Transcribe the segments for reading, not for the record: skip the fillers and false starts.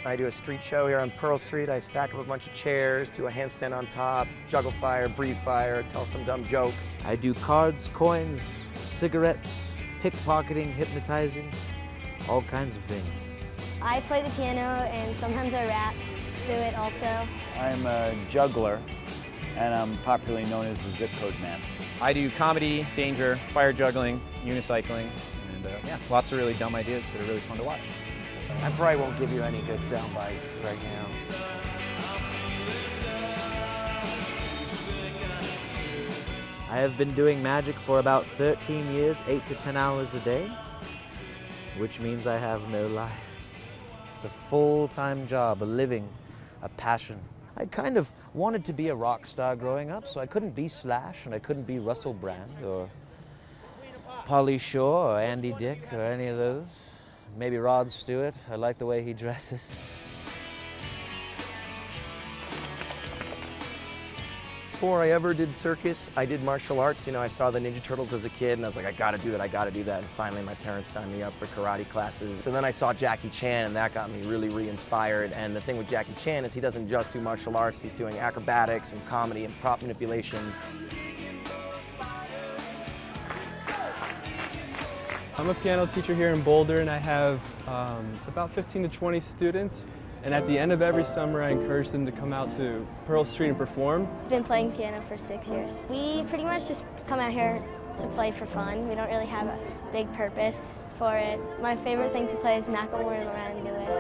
I do a street show here on Pearl Street. I stack up a bunch of chairs, do a handstand on top, juggle fire, breathe fire, tell some dumb jokes. I do cards, coins, cigarettes, pickpocketing, hypnotizing, all kinds of things. I play the piano and sometimes I rap to it also. I'm a juggler, and I'm popularly known as the Zip Code Man. I do comedy, danger, fire juggling, unicycling, and yeah, lots of really dumb ideas that are really fun to watch. I probably won't give you any good sound bites right now. I have been doing magic for about 13 years, 8 to 10 hours a day, which means I have no life. It's a full-time job, a living, a passion. I kind of wanted to be a rock star growing up, so I couldn't be Slash and I couldn't be Russell Brand or Pauly Shore or Andy Dick or any of those. Maybe Rod Stewart. I like the way he dresses. Before I ever did circus, I did martial arts. You know, I saw the Ninja Turtles as a kid and I was like, I gotta do that, I gotta do that. And finally my parents signed me up for karate classes. So then I saw Jackie Chan and that got me really re-inspired. And the thing with Jackie Chan is he doesn't just do martial arts, he's doing acrobatics and comedy and prop manipulation. I'm a piano teacher here in Boulder and I have about 15 to 20 students. And at the end of every summer, I encourage them to come out to Pearl Street and perform. I've been playing piano for 6 years. We pretty much just come out here to play for fun. We don't really have a big purpose for it. My favorite thing to play is Macklemore and Loretta Lewis.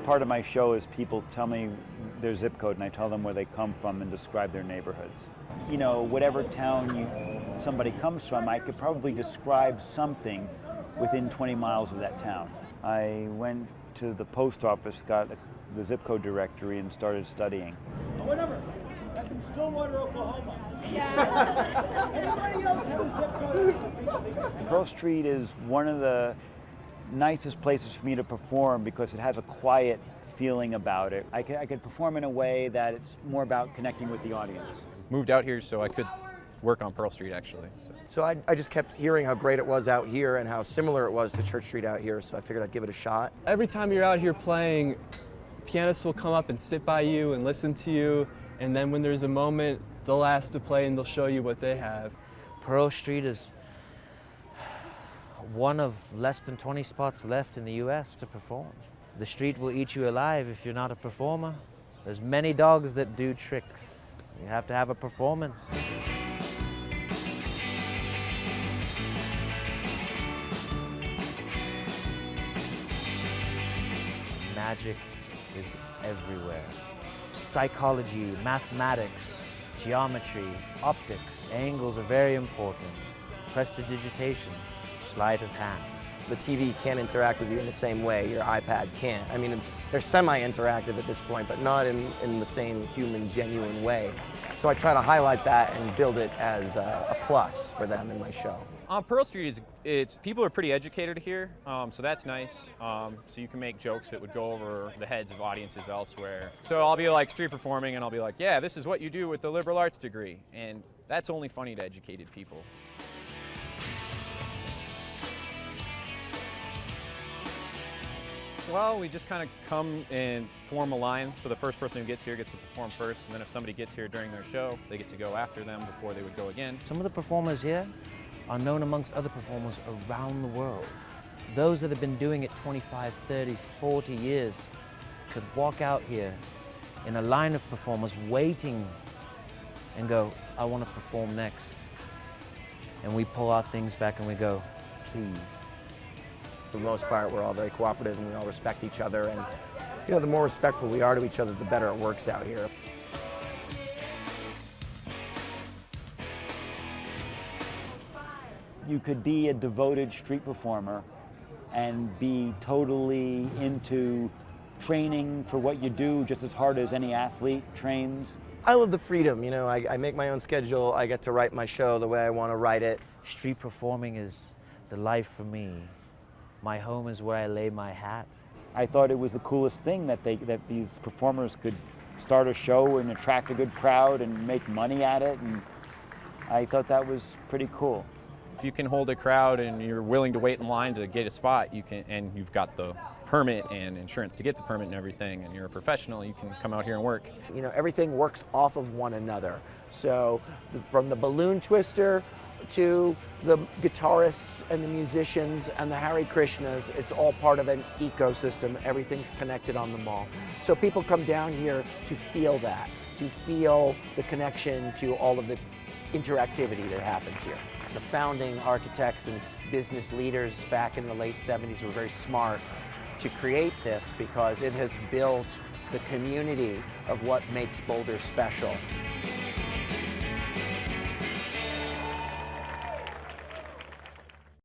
Part of my show is people tell me their zip code and I tell them where they come from and describe their neighborhoods. You know, whatever town somebody comes from, I could probably describe something within 20 miles of that town. I went to the post office, got the zip code directory and started studying. What number? That's in Stillwater, Oklahoma. Yeah. Anybody else have a zip code? Pearl Street is one of the nicest places for me to perform because it has a quiet feeling about it. I could perform in a way that it's more about connecting with the audience. Moved out here so I could work on Pearl Street actually. So I just kept hearing how great it was out here and how similar it was to Church Street out here, so I figured I'd give it a shot. Every time you're out here playing, pianists will come up and sit by you and listen to you. And then when there's a moment, they'll ask to play and they'll show you what they have. Pearl Street is one of less than 20 spots left in the US to perform. The street will eat you alive if you're not a performer. There's many dogs that do tricks. You have to have a performance. Magic is everywhere. Psychology, mathematics, geometry, optics, angles are very important. Prestidigitation, sleight of hand. The TV can't interact with you in the same way your iPad can't. I mean, they're semi-interactive at this point, but not in the same human, genuine way. So I try to highlight that and build it as a plus for them in my show. On Pearl Street, it's people are pretty educated here, so that's nice. So you can make jokes that would go over the heads of audiences elsewhere. So I'll be like street performing and I'll be like, yeah, this is what you do with the liberal arts degree. And that's only funny to educated people. Well, we just kind of come and form a line. So the first person who gets here gets to perform first, and then if somebody gets here during their show, they get to go after them before they would go again. Some of the performers here are known amongst other performers around the world. Those that have been doing it 25, 30, 40 years could walk out here in a line of performers waiting and go, I want to perform next. And we pull our things back and we go, please. For the most part, we're all very cooperative and we all respect each other. And you know, the more respectful we are to each other, the better it works out here. You could be a devoted street performer and be totally into training for what you do just as hard as any athlete trains. I love the freedom, you know, I make my own schedule, I get to write my show the way I want to write it. Street performing is the life for me. My home is where I lay my hat. I thought it was the coolest thing that these performers could start a show and attract a good crowd and make money at it, and I thought that was pretty cool. If you can hold a crowd and you're willing to wait in line to get a spot, you can, and you've got the permit and insurance to get the permit and everything, and you're a professional, you can come out here and work. You know, everything works off of one another. So from the balloon twister to the guitarists and the musicians and the Hare Krishnas, it's all part of an ecosystem. Everything's connected on the mall. So people come down here to feel that, to feel the connection to all of the interactivity that happens here. The founding architects and business leaders back in the late 70s were very smart to create this because it has built the community of what makes Boulder special.